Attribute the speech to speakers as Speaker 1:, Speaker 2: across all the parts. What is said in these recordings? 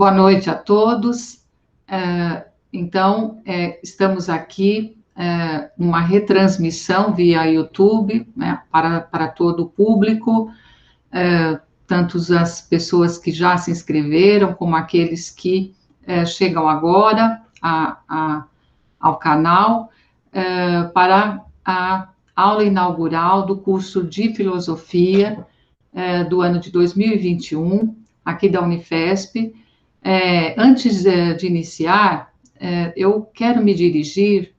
Speaker 1: Boa noite a todos. Estamos aqui numa retransmissão via YouTube, né, para todo o público, tanto as pessoas que já se inscreveram, como aqueles que chegam agora ao canal, para a aula inaugural do curso de Filosofia do ano de 2021, aqui da Unifesp. Antes de iniciar, eu quero me dirigir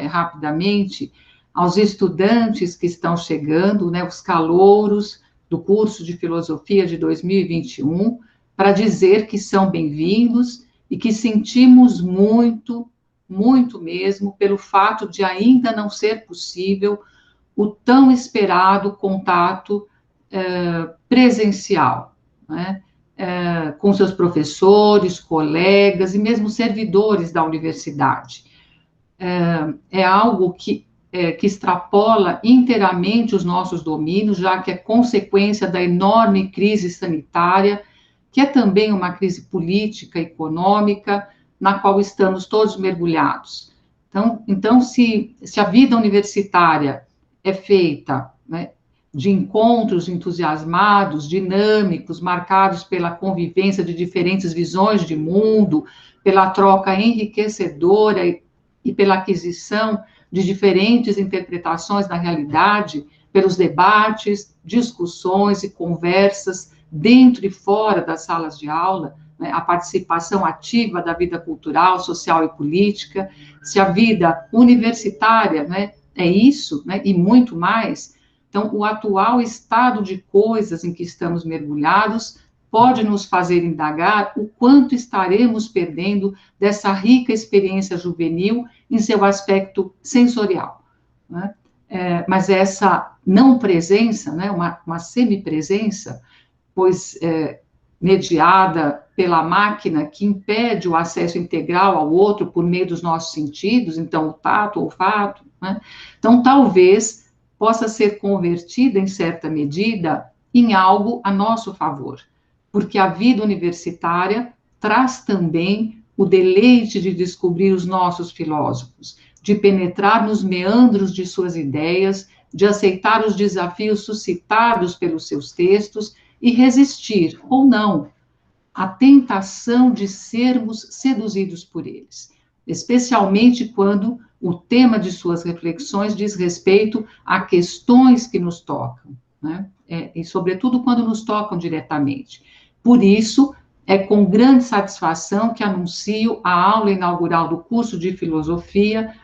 Speaker 1: rapidamente aos estudantes que estão chegando, né, os calouros do curso de Filosofia de 2021, para dizer que são bem-vindos e que sentimos muito, muito mesmo, pelo fato de ainda não ser possível o tão esperado contato presencial, né? Com seus professores, colegas e mesmo servidores da universidade. É algo que extrapola inteiramente os nossos domínios, já que é consequência da enorme crise sanitária, que é também uma crise política, econômica, na qual estamos todos mergulhados. Então se a vida universitária é feita, né, de encontros entusiasmados, dinâmicos, marcados pela convivência de diferentes visões de mundo, pela troca enriquecedora e pela aquisição de diferentes interpretações da realidade, pelos debates, discussões e conversas dentro e fora das salas de aula, né, a participação ativa da vida cultural, social e política, se a vida universitária, né, é isso, né, e muito mais. Então, o atual estado de coisas em que estamos mergulhados pode nos fazer indagar o quanto estaremos perdendo dessa rica experiência juvenil em seu aspecto sensorial, né? Mas essa não presença, né, uma semipresença, pois mediada pela máquina que impede o acesso integral ao outro por meio dos nossos sentidos, então o tato, o olfato, né? Então, talvez possa ser convertida, em certa medida, em algo a nosso favor, porque a vida universitária traz também o deleite de descobrir os nossos filósofos, de penetrar nos meandros de suas ideias, de aceitar os desafios suscitados pelos seus textos e resistir, ou não, à tentação de sermos seduzidos por eles, especialmente quando o tema de suas reflexões diz respeito a questões que nos tocam, né? E sobretudo quando nos tocam diretamente. Por isso, é com grande satisfação que anuncio a aula inaugural do curso de Filosofia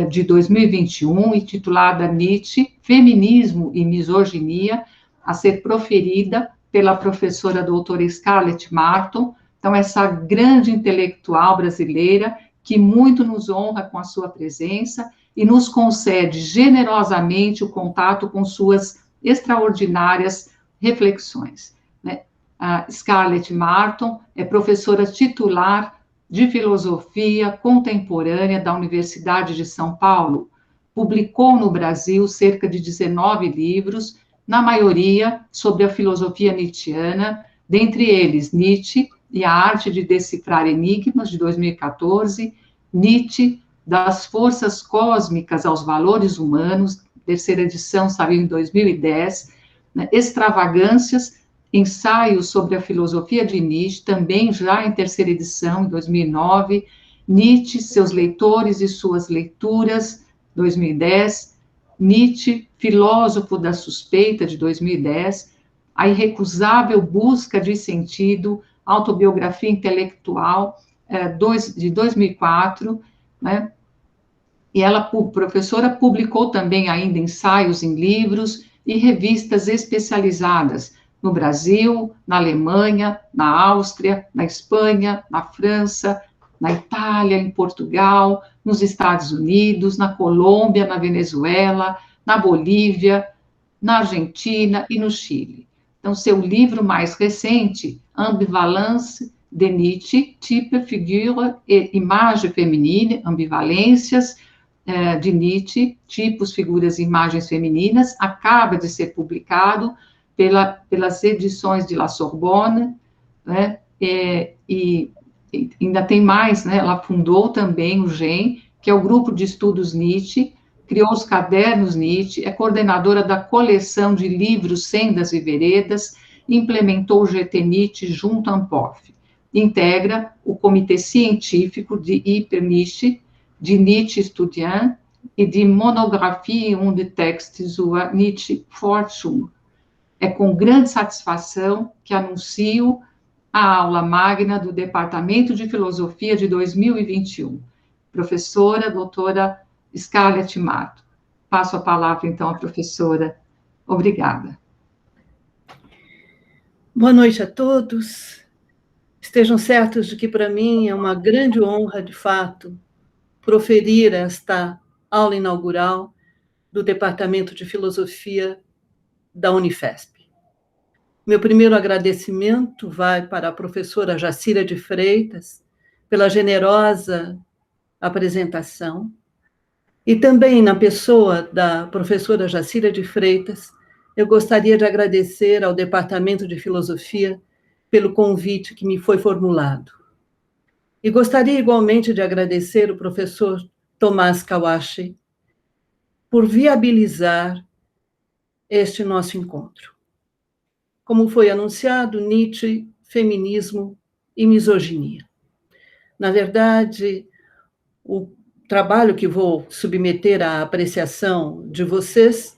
Speaker 1: de 2021, intitulada Nietzsche, Feminismo e Misoginia, a ser proferida pela professora doutora Scarlett Marton. Então, essa grande intelectual brasileira que muito nos honra com a sua presença e nos concede generosamente o contato com suas extraordinárias reflexões, né? A Scarlett Marton é professora titular de Filosofia Contemporânea da Universidade de São Paulo. Publicou no Brasil cerca de 19 livros, na maioria sobre a filosofia nietzschiana, dentre eles Nietzsche e a Arte de Decifrar Enigmas, de 2014, Nietzsche, das Forças Cósmicas aos Valores Humanos, terceira edição saiu em 2010, né? Extravagâncias, ensaios sobre a filosofia de Nietzsche, também já em terceira edição, em 2009, Nietzsche, seus leitores e suas leituras, 2010, Nietzsche, filósofo da suspeita, de 2010, a irrecusável busca de sentido, autobiografia intelectual, de 2004, né? E ela, professora, publicou também ainda ensaios em livros e revistas especializadas no Brasil, na Alemanha, na Áustria, na Espanha, na França, na Itália, em Portugal, nos Estados Unidos, na Colômbia, na Venezuela, na Bolívia, na Argentina e no Chile. Então, seu livro mais recente, Ambivalence de Nietzsche, Type, Figure et Image Féminine, Ambivalências de Nietzsche, Tipos, Figuras e Imagens Femininas, acaba de ser publicado pelas edições de La Sorbonne, né? e ainda tem mais, né? Ela fundou também o GEM, que é o Grupo de Estudos Nietzsche, criou os Cadernos Nietzsche, é coordenadora da coleção de livros Sendas e Veredas, implementou o GT Nietzsche junto à Ampof. Integra o Comitê Científico de Hyper Nietzsche, de Nietzsche Estudiant e de Monographie und Texte zur Nietzsche-Forschung. É com grande satisfação que anuncio a aula magna do Departamento de Filosofia de 2021. Professora doutora Scarlett Mato. Passo a palavra, então, à professora. Obrigada.
Speaker 2: Boa noite a todos. Estejam certos de que, para mim, é uma grande honra, de fato, proferir esta aula inaugural do Departamento de Filosofia da Unifesp. Meu primeiro agradecimento vai para a professora Jacira de Freitas, pela generosa apresentação, e também na pessoa da professora Jacira de Freitas, eu gostaria de agradecer ao Departamento de Filosofia pelo convite que me foi formulado. E gostaria igualmente de agradecer o professor Tomás Kawashi por viabilizar este nosso encontro. Como foi anunciado, Nietzsche, feminismo e misoginia. Na verdade, o trabalho que vou submeter à apreciação de vocês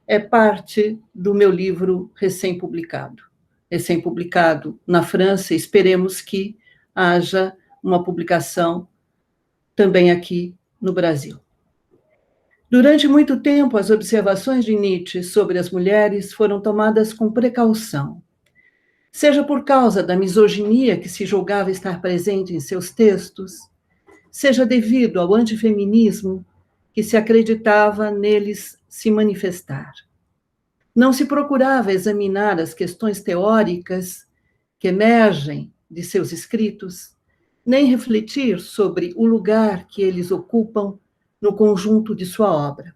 Speaker 2: é parte do meu livro recém-publicado. Recém-publicado na França, esperemos que haja uma publicação também aqui no Brasil. Durante muito tempo, as observações de Nietzsche sobre as mulheres foram tomadas com precaução, seja por causa da misoginia que se julgava estar presente em seus textos, seja devido ao antifeminismo que se acreditava neles se manifestar. Não se procurava examinar as questões teóricas que emergem de seus escritos, nem refletir sobre o lugar que eles ocupam no conjunto de sua obra.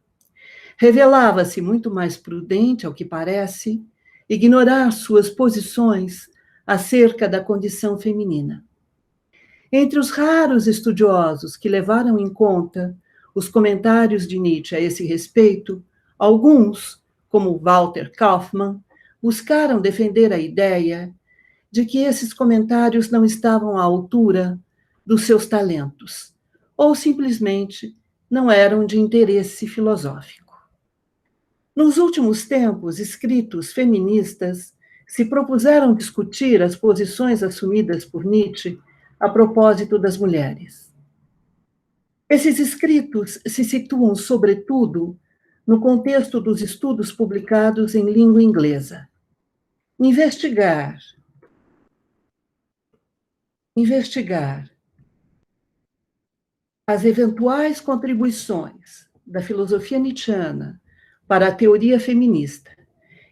Speaker 2: Revelava-se muito mais prudente, ao que parece, ignorar suas posições acerca da condição feminina. Entre os raros estudiosos que levaram em conta os comentários de Nietzsche a esse respeito, alguns, como Walter Kaufmann, buscaram defender a ideia de que esses comentários não estavam à altura dos seus talentos, ou simplesmente não eram de interesse filosófico. Nos últimos tempos, escritos feministas se propuseram discutir as posições assumidas por Nietzsche a propósito das mulheres. Esses escritos se situam, sobretudo, no contexto dos estudos publicados em língua inglesa. Investigar as eventuais contribuições da filosofia nietzschiana para a teoria feminista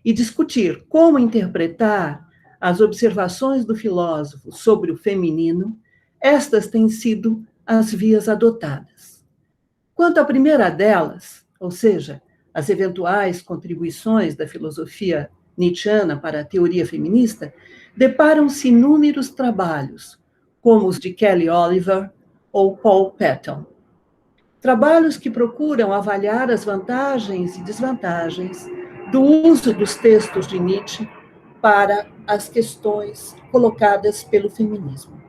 Speaker 2: e discutir como interpretar as observações do filósofo sobre o feminino, estas têm sido as vias adotadas. Quanto à primeira delas, ou seja, as eventuais contribuições da filosofia nietzschiana para a teoria feminista, deparam-se inúmeros trabalhos, como os de Kelly Oliver ou Paul Patton. Trabalhos que procuram avaliar as vantagens e desvantagens do uso dos textos de Nietzsche para as questões colocadas pelo feminismo.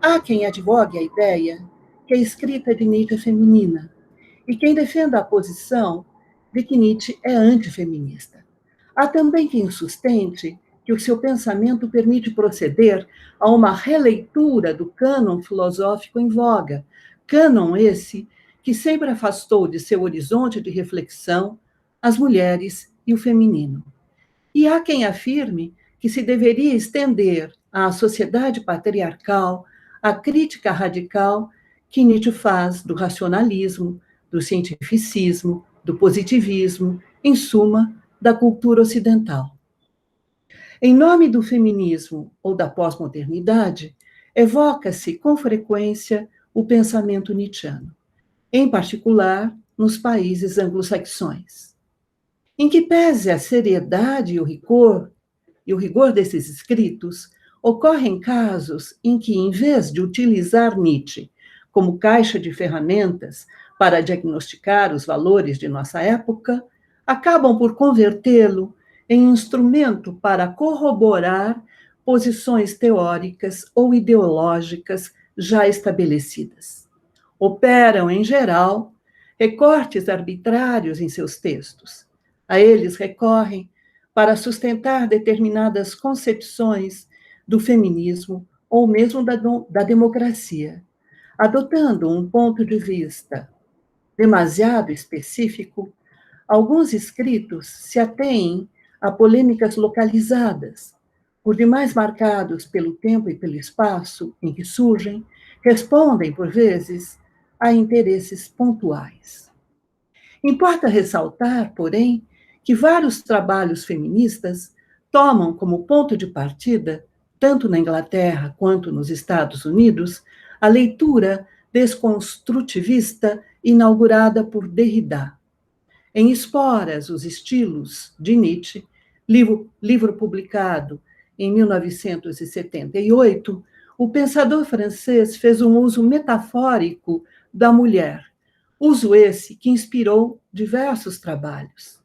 Speaker 2: Há quem advogue a ideia que a escrita de Nietzsche é feminina e quem defenda a posição de que Nietzsche é antifeminista. Há também quem sustente que o seu pensamento permite proceder a uma releitura do cânon filosófico em voga, cânon esse que sempre afastou de seu horizonte de reflexão as mulheres e o feminino. E há quem afirme que se deveria estender à sociedade patriarcal a crítica radical que Nietzsche faz do racionalismo, do cientificismo, do positivismo, em suma, da cultura ocidental. Em nome do feminismo ou da pós-modernidade, evoca-se com frequência o pensamento nietzschiano, em particular nos países anglo-saxões. Em que pese a seriedade e o rigor desses escritos, ocorrem casos em que, em vez de utilizar Nietzsche como caixa de ferramentas para diagnosticar os valores de nossa época, acabam por convertê-lo em instrumento para corroborar posições teóricas ou ideológicas já estabelecidas. Operam, em geral, recortes arbitrários em seus textos. A eles recorrem para sustentar determinadas concepções do feminismo ou mesmo da democracia, adotando um ponto de vista demasiado específico. Alguns escritos se atêm a polêmicas localizadas, por demais marcados pelo tempo e pelo espaço em que surgem, respondem, por vezes, a interesses pontuais. Importa ressaltar, porém, que vários trabalhos feministas tomam como ponto de partida, tanto na Inglaterra quanto nos Estados Unidos, a leitura desconstrutivista inaugurada por Derrida. Em Esporas, os estilos de Nietzsche, livro publicado em 1978, o pensador francês fez um uso metafórico da mulher, uso esse que inspirou diversos trabalhos.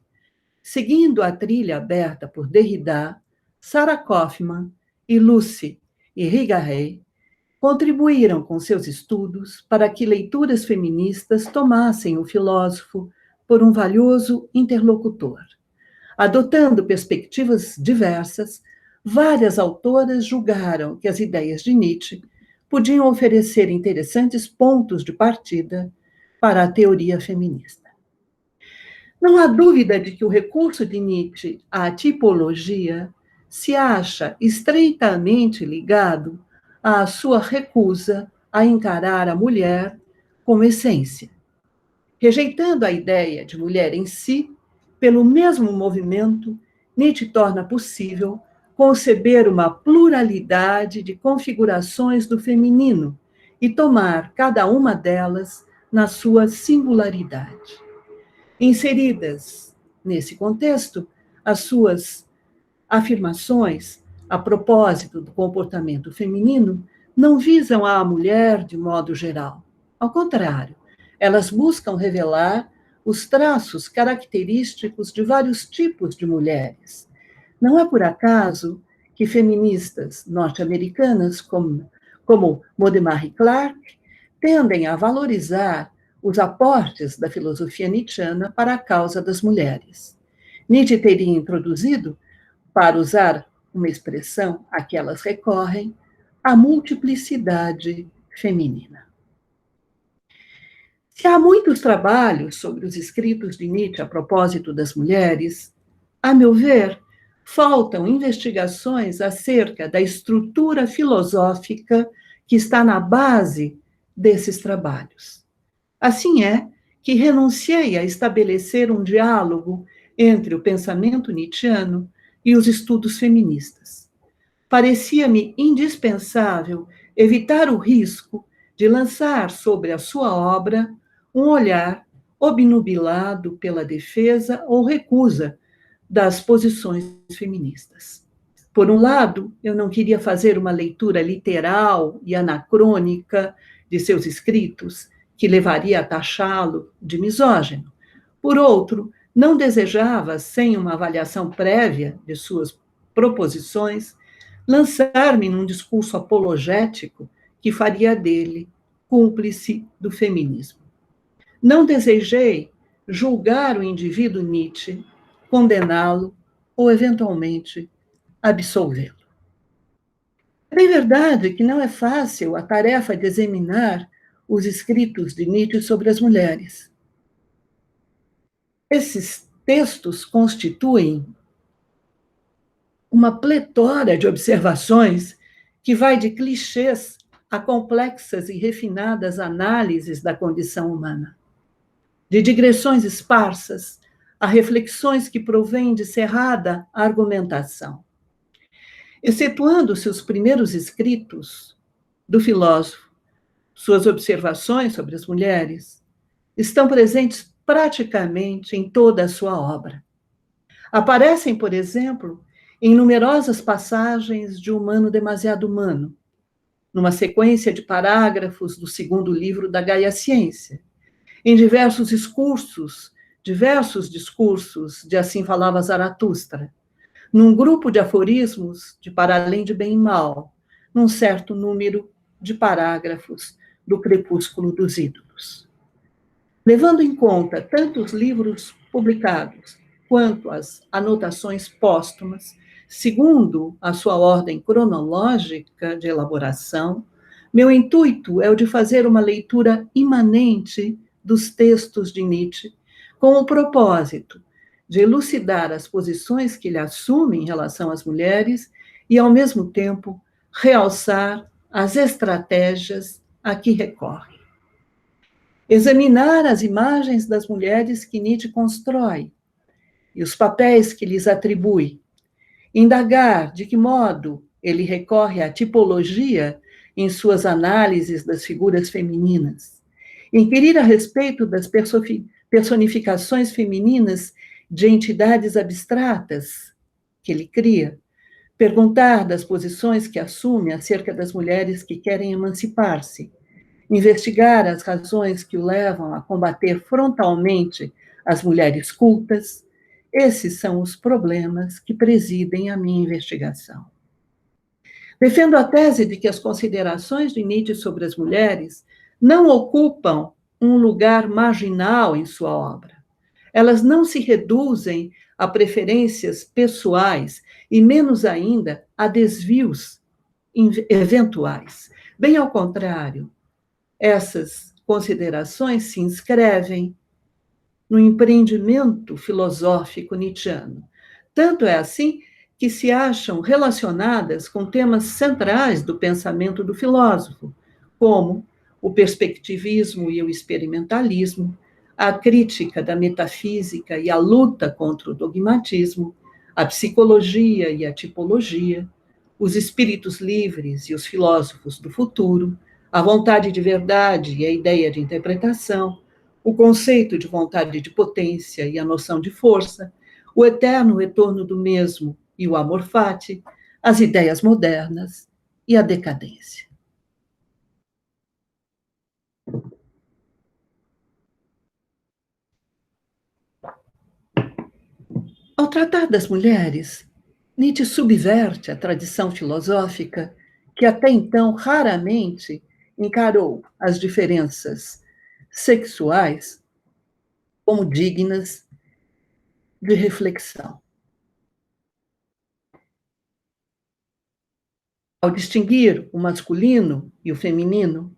Speaker 2: Seguindo a trilha aberta por Derrida, Sarah Kaufmann e Lucy Irigaray contribuíram com seus estudos para que leituras feministas tomassem o filósofo por um valioso interlocutor. Adotando perspectivas diversas, várias autoras julgaram que as ideias de Nietzsche podiam oferecer interessantes pontos de partida para a teoria feminista. Não há dúvida de que o recurso de Nietzsche à tipologia se acha estreitamente ligado à sua recusa a encarar a mulher como essência. Rejeitando a ideia de mulher em si, pelo mesmo movimento, Nietzsche torna possível conceber uma pluralidade de configurações do feminino e tomar cada uma delas na sua singularidade. Inseridas nesse contexto, as suas afirmações a propósito do comportamento feminino não visam a mulher de modo geral. Ao contrário, elas buscam revelar os traços característicos de vários tipos de mulheres. Não é por acaso que feministas norte-americanas, como Maud Marie Clark, tendem a valorizar os aportes da filosofia nietzschiana para a causa das mulheres. Nietzsche teria introduzido, para usar uma expressão a que elas recorrem, a multiplicidade feminina. Se há muitos trabalhos sobre os escritos de Nietzsche a propósito das mulheres, a meu ver, faltam investigações acerca da estrutura filosófica que está na base desses trabalhos. Assim é que renunciei a estabelecer um diálogo entre o pensamento nietzschiano e os estudos feministas. Parecia-me indispensável evitar o risco de lançar sobre a sua obra um olhar obnubilado pela defesa ou recusa das posições feministas. Por um lado, eu não queria fazer uma leitura literal e anacrônica de seus escritos, que levaria a taxá-lo de misógino. Por outro, não desejava, sem uma avaliação prévia de suas proposições, lançar-me num discurso apologético que faria dele cúmplice do feminismo. Não desejei julgar o indivíduo Nietzsche, condená-lo ou, eventualmente, absolvê-lo. É bem verdade que não é fácil a tarefa de examinar os escritos de Nietzsche sobre as mulheres. Esses textos constituem uma pletora de observações que vai de clichês a complexas e refinadas análises da condição humana, de digressões esparsas a reflexões que provêm de cerrada argumentação. Excetuando-se os primeiros escritos do filósofo, suas observações sobre as mulheres estão presentes praticamente em toda a sua obra. Aparecem, por exemplo, em numerosas passagens de Humano Demasiado Humano, numa sequência de parágrafos do segundo livro da Gaia Ciência, em diversos discursos de Assim Falava Zaratustra, num grupo de aforismos de Para Além de Bem e Mal, num certo número de parágrafos do Crepúsculo dos Ídolos. Levando em conta tanto os livros publicados quanto as anotações póstumas, segundo a sua ordem cronológica de elaboração, meu intuito é o de fazer uma leitura imanente dos textos de Nietzsche, com o propósito de elucidar as posições que ele assume em relação às mulheres e, ao mesmo tempo, realçar as estratégias a que recorre. Examinar as imagens das mulheres que Nietzsche constrói e os papéis que lhes atribui. Indagar de que modo ele recorre à tipologia em suas análises das figuras femininas. Inquirir a respeito das personificações femininas de entidades abstratas que ele cria. Perguntar das posições que assume acerca das mulheres que querem emancipar-se. Investigar as razões que o levam a combater frontalmente as mulheres cultas. Esses são os problemas que presidem a minha investigação. Defendo a tese de que as considerações de Nietzsche sobre as mulheres não ocupam um lugar marginal em sua obra. Elas não se reduzem a preferências pessoais e, menos ainda, a desvios eventuais. Bem ao contrário, essas considerações se inscrevem no empreendimento filosófico nietzschiano. Tanto é assim que se acham relacionadas com temas centrais do pensamento do filósofo, como o perspectivismo e o experimentalismo, a crítica da metafísica e a luta contra o dogmatismo, a psicologia e a tipologia, os espíritos livres e os filósofos do futuro, a vontade de verdade e a ideia de interpretação, o conceito de vontade de potência e a noção de força, o eterno retorno do mesmo e o amor fati, as ideias modernas e a decadência. Ao tratar das mulheres, Nietzsche subverte a tradição filosófica que até então raramente encarou as diferenças sexuais como dignas de reflexão. Ao distinguir o masculino e o feminino,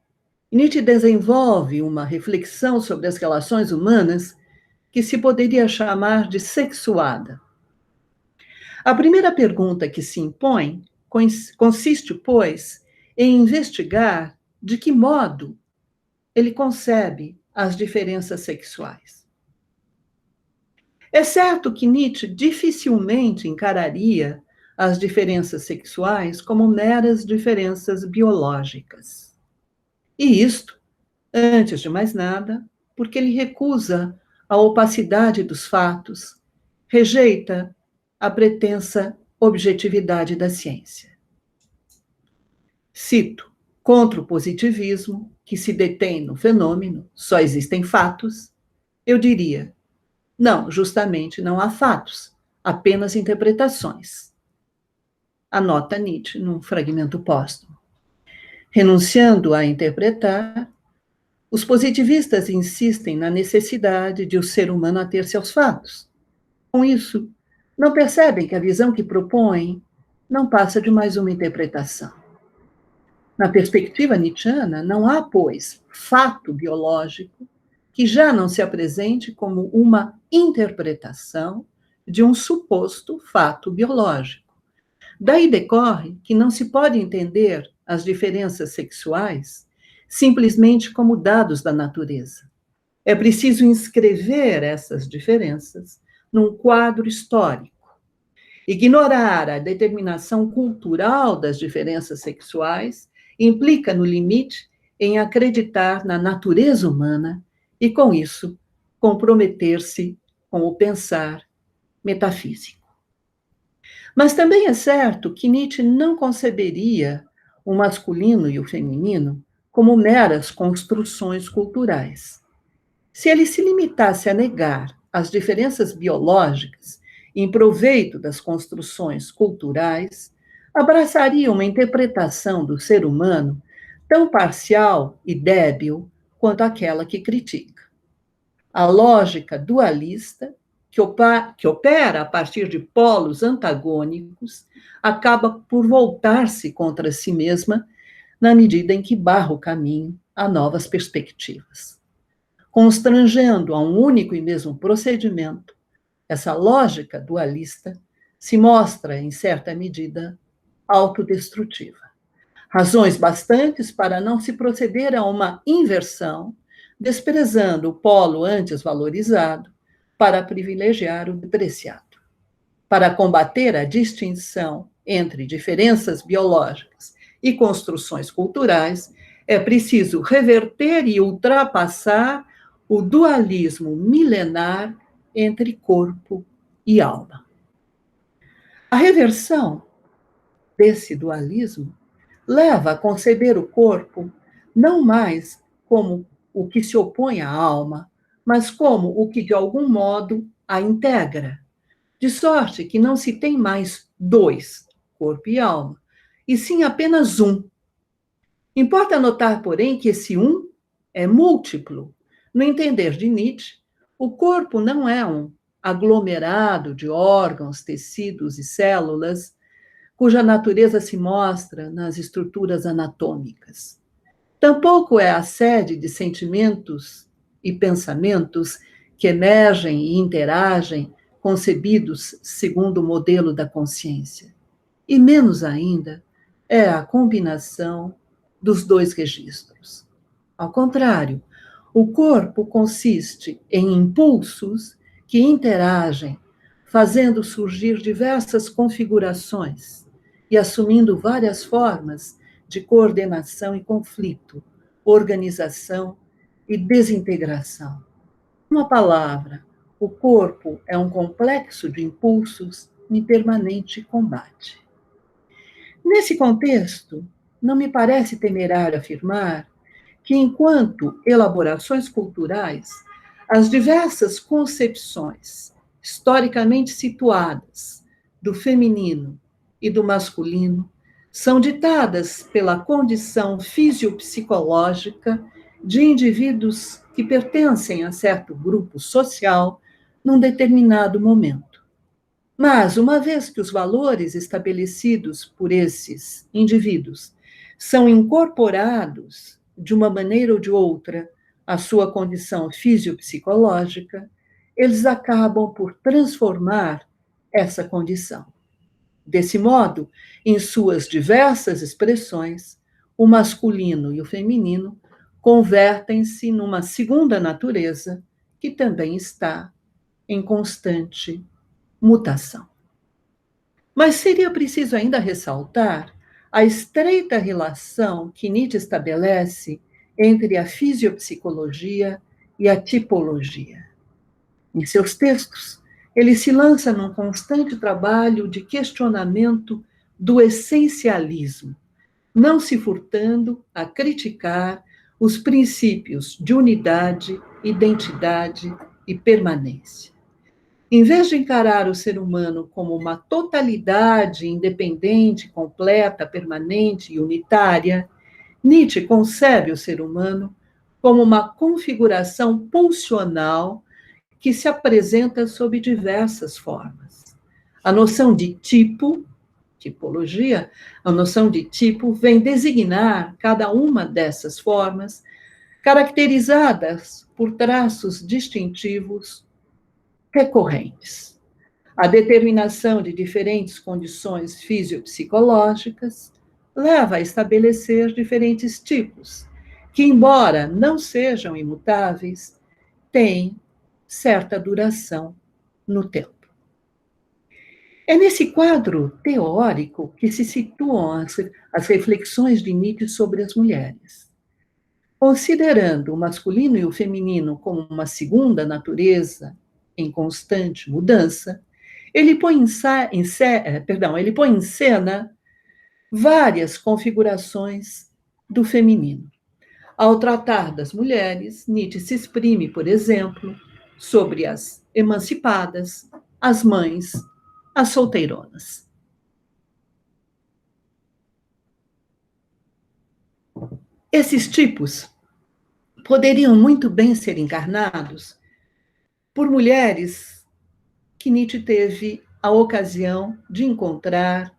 Speaker 2: Nietzsche desenvolve uma reflexão sobre as relações humanas que se poderia chamar de sexuada. A primeira pergunta que se impõe consiste, pois, em investigar de que modo ele concebe as diferenças sexuais. É certo que Nietzsche dificilmente encararia as diferenças sexuais como meras diferenças biológicas. E isto, antes de mais nada, porque ele recusa a opacidade dos fatos, rejeita a pretensa objetividade da ciência. Cito, contra o positivismo, que se detém no fenômeno, só existem fatos, eu diria, não, justamente não há fatos, apenas interpretações. Anota Nietzsche num fragmento póstumo. Renunciando a interpretar, os positivistas insistem na necessidade de o ser humano ater-se aos fatos. Com isso, não percebem que a visão que propõem não passa de mais uma interpretação. Na perspectiva nietzschiana, não há, pois, fato biológico que já não se apresente como uma interpretação de um suposto fato biológico. Daí decorre que não se pode entender as diferenças sexuais simplesmente como dados da natureza. É preciso inscrever essas diferenças num quadro histórico. Ignorar a determinação cultural das diferenças sexuais implica, no limite, em acreditar na natureza humana e, com isso, comprometer-se com o pensar metafísico. Mas também é certo que Nietzsche não conceberia o masculino e o feminino como meras construções culturais. Se ele se limitasse a negar as diferenças biológicas em proveito das construções culturais, abraçaria uma interpretação do ser humano tão parcial e débil quanto aquela que critica. A lógica dualista, que opera a partir de polos antagônicos, acaba por voltar-se contra si mesma na medida em que barra o caminho a novas perspectivas. Constrangendo a um único e mesmo procedimento, essa lógica dualista se mostra, em certa medida, autodestrutiva. Razões bastantes para não se proceder a uma inversão, desprezando o polo antes valorizado para privilegiar o depreciado. Para combater a distinção entre diferenças biológicas e construções culturais, é preciso reverter e ultrapassar o dualismo milenar entre corpo e alma. A reversão desse dualismo leva a conceber o corpo não mais como o que se opõe à alma, mas como o que de algum modo a integra, de sorte que não se tem mais dois, corpo e alma, e sim apenas um. Importa notar, porém, que esse um é múltiplo. No entender de Nietzsche, o corpo não é um aglomerado de órgãos, tecidos e células, cuja natureza se mostra nas estruturas anatômicas. Tampouco é a sede de sentimentos e pensamentos que emergem e interagem, concebidos segundo o modelo da consciência. E menos ainda é a combinação dos dois registros. Ao contrário, o corpo consiste em impulsos que interagem, fazendo surgir diversas configurações e assumindo várias formas de coordenação e conflito, organização e desintegração. Uma palavra, o corpo é um complexo de impulsos em permanente combate. Nesse contexto, não me parece temerário afirmar que, enquanto elaborações culturais, as diversas concepções historicamente situadas do feminino e do masculino são ditadas pela condição fisiopsicológica de indivíduos que pertencem a certo grupo social num determinado momento. Mas, uma vez que os valores estabelecidos por esses indivíduos são incorporados, de uma maneira ou de outra, à sua condição fisiopsicológica, eles acabam por transformar essa condição. Desse modo, em suas diversas expressões, o masculino e o feminino convertem-se numa segunda natureza que também está em constante mutação. Mas seria preciso ainda ressaltar a estreita relação que Nietzsche estabelece entre a fisiopsicologia e a tipologia. Em seus textos, ele se lança num constante trabalho de questionamento do essencialismo, não se furtando a criticar os princípios de unidade, identidade e permanência. Em vez de encarar o ser humano como uma totalidade independente, completa, permanente e unitária, Nietzsche concebe o ser humano como uma configuração pulsional que se apresenta sob diversas formas. A noção de tipo, tipologia, a noção de tipo vem designar cada uma dessas formas, caracterizadas por traços distintivos recorrentes. A determinação de diferentes condições fisiopsicológicas leva a estabelecer diferentes tipos, que, embora não sejam imutáveis, têm certa duração no tempo. É nesse quadro teórico que se situam as reflexões de Nietzsche sobre as mulheres. Considerando o masculino e o feminino como uma segunda natureza em constante mudança, Ele põe em cena várias configurações do feminino. Ao tratar das mulheres, Nietzsche se exprime, por exemplo, sobre as emancipadas, as mães, as solteironas. Esses tipos poderiam muito bem ser encarnados por mulheres que Nietzsche teve a ocasião de encontrar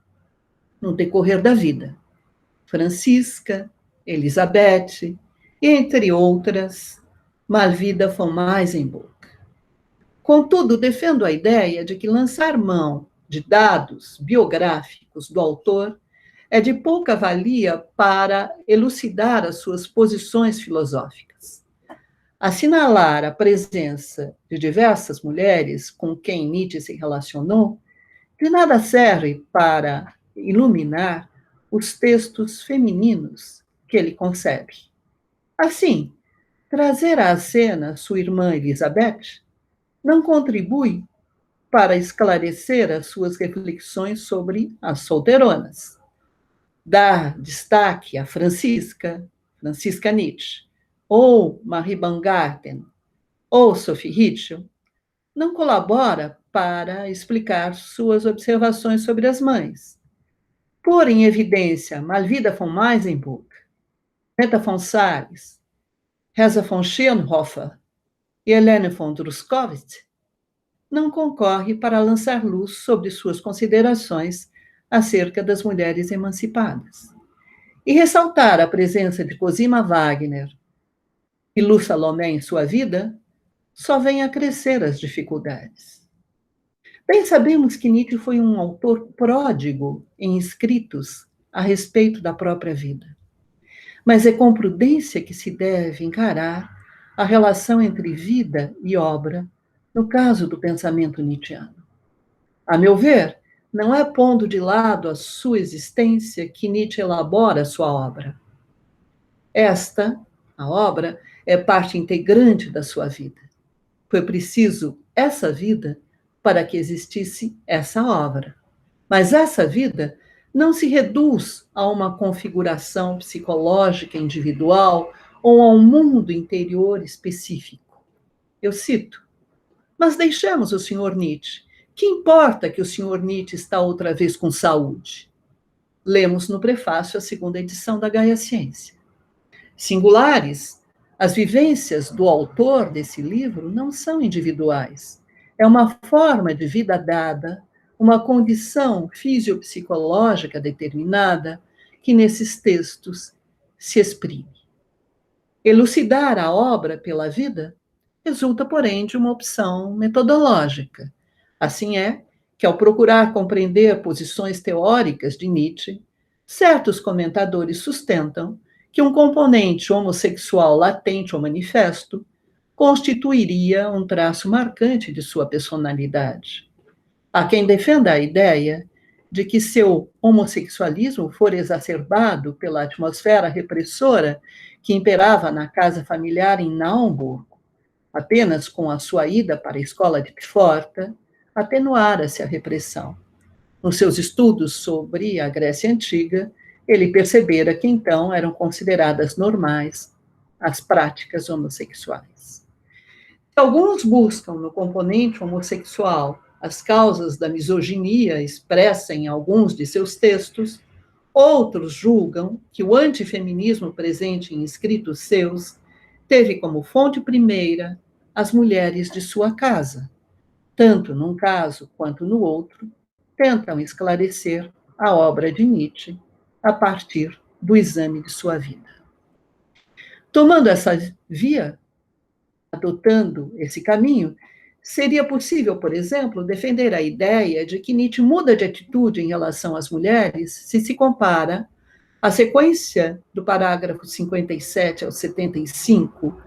Speaker 2: no decorrer da vida. Francisca, Elizabeth, e, entre outras, Malvida von Meisenburg. Contudo, defendo a ideia de que lançar mão de dados biográficos do autor é de pouca valia para elucidar as suas posições filosóficas. Assinalar a presença de diversas mulheres com quem Nietzsche se relacionou de nada serve para iluminar os textos femininos que ele concebe. Assim, trazer à cena sua irmã Elizabeth não contribui para esclarecer as suas reflexões sobre as solteironas. Dar destaque a Francisca Nietzsche, ou Marie Baumgarten, ou Sophie Hitchell, não colabora para explicar suas observações sobre as mães. Pôr em evidência Malvida von Meisenburg, Meta von Salles, Rosa von Schönhofer e Helene von Druskowitz não concorre para lançar luz sobre suas considerações acerca das mulheres emancipadas. E ressaltar a presença de Cosima Wagner e Lu Salomé em sua vida só vem acrescer as dificuldades. Bem sabemos que Nietzsche foi um autor pródigo em escritos a respeito da própria vida. Mas é com prudência que se deve encarar a relação entre vida e obra, no caso do pensamento nietzschiano. A meu ver, não é pondo de lado a sua existência que Nietzsche elabora a sua obra. Esta, a obra, é parte integrante da sua vida. Foi preciso essa vida para que existisse essa obra. Mas essa vida não se reduz a uma configuração psicológica individual ou a um mundo interior específico. Eu cito: mas deixemos o Sr. Nietzsche. Que importa que o Sr. Nietzsche está outra vez com saúde? Lemos no prefácio a segunda edição da Gaia Ciência. Singulares, as vivências do autor desse livro não são individuais. É uma forma de vida dada, uma condição fisiopsicológica determinada que nesses textos se exprime. Elucidar a obra pela vida resulta, porém, de uma opção metodológica. Assim é que, ao procurar compreender posições teóricas de Nietzsche, certos comentadores sustentam que um componente homossexual latente ou manifesto constituiria um traço marcante de sua personalidade. Há quem defenda a ideia de que seu homossexualismo for exacerbado pela atmosfera repressora que imperava na casa familiar em Naumburgo, apenas com a sua ida para a escola de Pforta, atenuara-se a repressão. Nos seus estudos sobre a Grécia Antiga, ele percebera que então eram consideradas normais as práticas homossexuais. Alguns buscam no componente homossexual as causas da misoginia expressa em alguns de seus textos, outros julgam que o antifeminismo presente em escritos seus teve como fonte primeira as mulheres de sua casa. Tanto num caso quanto no outro, tentam esclarecer a obra de Nietzsche a partir do exame de sua vida. Tomando essa via, adotando esse caminho, seria possível, por exemplo, defender a ideia de que Nietzsche muda de atitude em relação às mulheres se compara a sequência do parágrafo 57 ao 75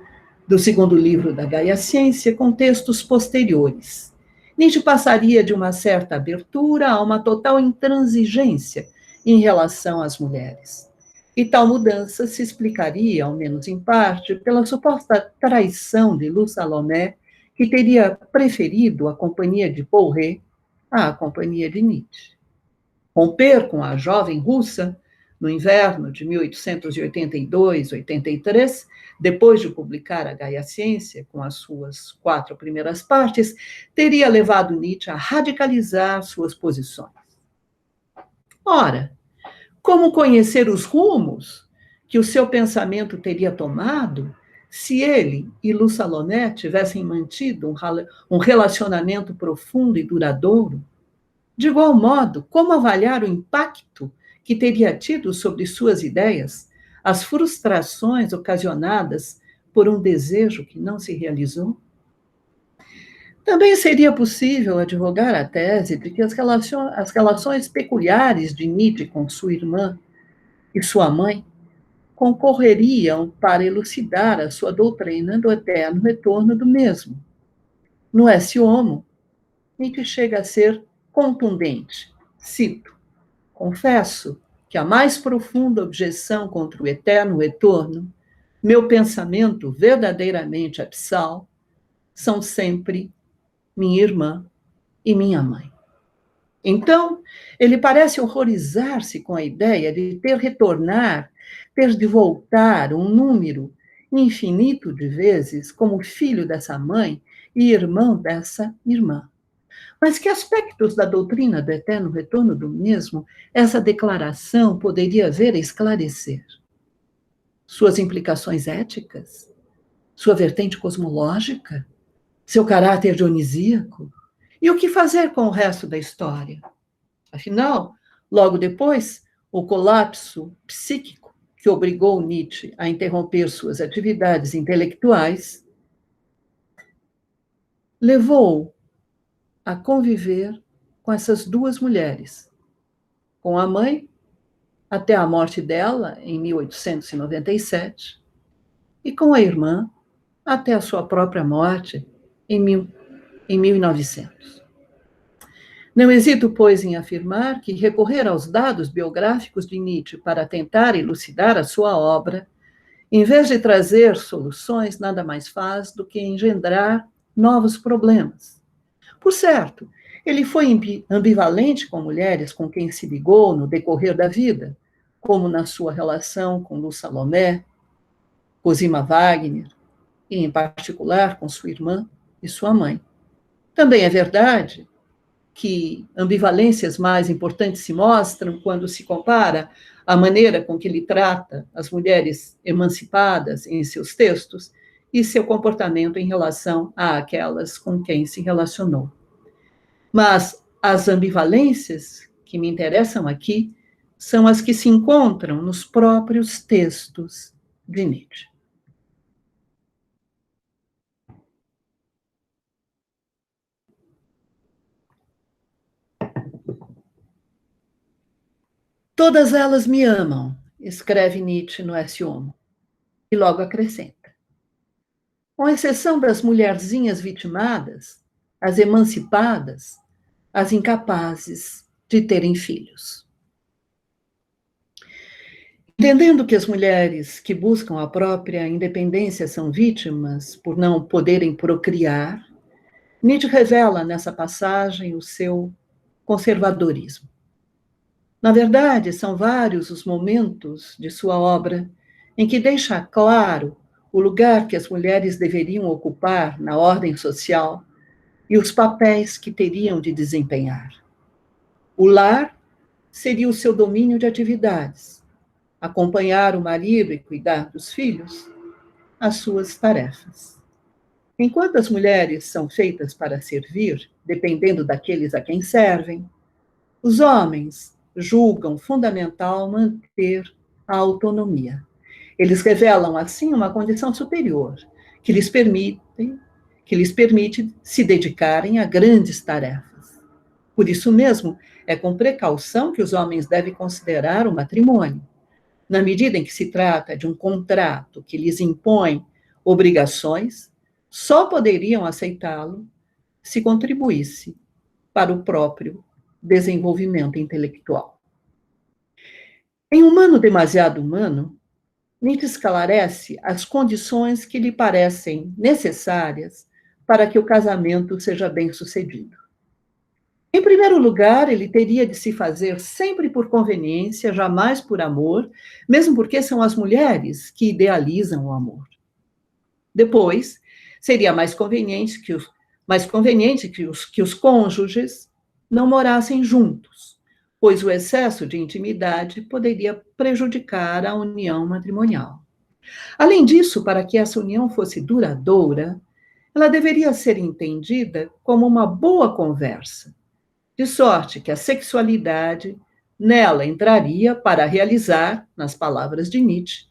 Speaker 2: do segundo livro da Gaia Ciência com textos posteriores. Nietzsche passaria de uma certa abertura a uma total intransigência em relação às mulheres. E tal mudança se explicaria, ao menos em parte, pela suposta traição de Lu Salomé, que teria preferido a companhia de Paul Rée à companhia de Nietzsche. Romper com a jovem russa no inverno de 1882-83, depois de publicar a Gaia Ciência, com as suas 4 primeiras partes, teria levado Nietzsche a radicalizar suas posições. Ora, como conhecer os rumos que o seu pensamento teria tomado se ele e Lu Salomé tivessem mantido um relacionamento profundo e duradouro? De igual modo, como avaliar o impacto que teria tido sobre suas ideias as frustrações ocasionadas por um desejo que não se realizou? Também seria possível advogar a tese de que as relações peculiares de Nietzsche com sua irmã e sua mãe concorreriam para elucidar a sua doutrina do eterno retorno do mesmo. No Esse Homo, Nietzsche chega a ser contundente. Cito: confesso que a mais profunda objeção contra o eterno retorno, meu pensamento verdadeiramente abissal, são sempre minha irmã e minha mãe. Então, ele parece horrorizar-se com a ideia de ter de voltar um número infinito de vezes como filho dessa mãe e irmão dessa irmã. Mas que aspectos da doutrina do eterno retorno do mesmo essa declaração poderia vir a esclarecer? Suas implicações éticas? Sua vertente cosmológica? Seu caráter dionisíaco? E o que fazer com o resto da história? Afinal, logo depois, o colapso psíquico que obrigou Nietzsche a interromper suas atividades intelectuais levou a conviver com essas 2 mulheres, com a mãe, até a morte dela, em 1897, e com a irmã, até a sua própria morte, em 1900. Não hesito, pois, em afirmar que recorrer aos dados biográficos de Nietzsche para tentar elucidar a sua obra, em vez de trazer soluções, nada mais faz do que engendrar novos problemas. Por certo, ele foi ambivalente com mulheres com quem se ligou no decorrer da vida, como na sua relação com Lu Salomé, Cosima Wagner, e, em particular, com sua irmã e sua mãe. Também é verdade que ambivalências mais importantes se mostram quando se compara a maneira com que ele trata as mulheres emancipadas em seus textos e seu comportamento em relação àquelas com quem se relacionou. Mas as ambivalências que me interessam aqui são as que se encontram nos próprios textos de Nietzsche. Todas elas me amam, escreve Nietzsche no Esse Homo, e logo acrescenta: com exceção das mulherzinhas vitimadas, as emancipadas, as incapazes de terem filhos. Entendendo que as mulheres que buscam a própria independência são vítimas por não poderem procriar, Nietzsche revela nessa passagem o seu conservadorismo. Na verdade, são vários os momentos de sua obra em que deixa claro o lugar que as mulheres deveriam ocupar na ordem social e os papéis que teriam de desempenhar. O lar seria o seu domínio de atividades, acompanhar o marido e cuidar dos filhos, as suas tarefas. Enquanto as mulheres são feitas para servir, dependendo daqueles a quem servem, os homens julgam fundamental manter a autonomia. Eles revelam, assim, uma condição superior, que lhes permite se dedicarem a grandes tarefas. Por isso mesmo, é com precaução que os homens devem considerar o matrimônio. Na medida em que se trata de um contrato que lhes impõe obrigações, só poderiam aceitá-lo se contribuísse para o próprio desenvolvimento intelectual. Em Humano Demasiado Humano, Nietzsche esclarece as condições que lhe parecem necessárias para que o casamento seja bem-sucedido. Em primeiro lugar, ele teria de se fazer sempre por conveniência, jamais por amor, mesmo porque são as mulheres que idealizam o amor. Depois, seria mais conveniente que os cônjuges não morassem juntos, pois o excesso de intimidade poderia prejudicar a união matrimonial. Além disso, para que essa união fosse duradoura, ela deveria ser entendida como uma boa conversa, de sorte que a sexualidade nela entraria para realizar, nas palavras de Nietzsche,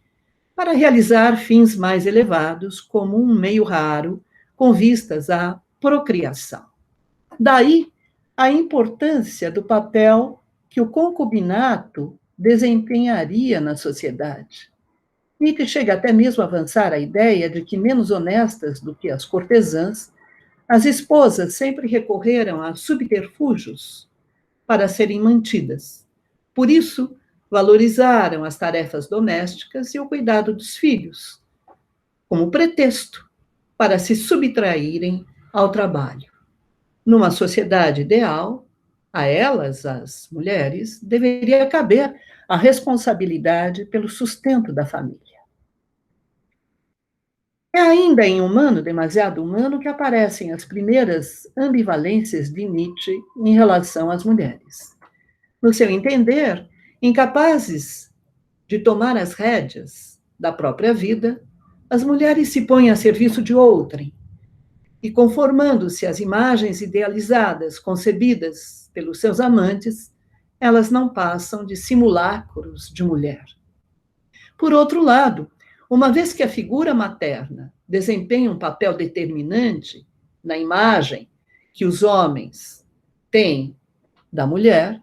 Speaker 2: para realizar fins mais elevados, como um meio raro, com vistas à procriação. Daí a importância do papel que o concubinato desempenharia na sociedade. Nietzsche chega até mesmo a avançar a ideia de que, menos honestas do que as cortesãs, as esposas sempre recorreram a subterfúgios para serem mantidas. Por isso, valorizaram as tarefas domésticas e o cuidado dos filhos, como pretexto para se subtraírem ao trabalho. Numa sociedade ideal, a elas, as mulheres, deveria caber a responsabilidade pelo sustento da família. É ainda em Humano, Demasiado Humano que aparecem as primeiras ambivalências de Nietzsche em relação às mulheres. No seu entender, incapazes de tomar as rédeas da própria vida, as mulheres se põem a serviço de outrem e, conformando-se às imagens idealizadas concebidas pelos seus amantes, elas não passam de simulacros de mulher. Por outro lado, uma vez que a figura materna desempenha um papel determinante na imagem que os homens têm da mulher,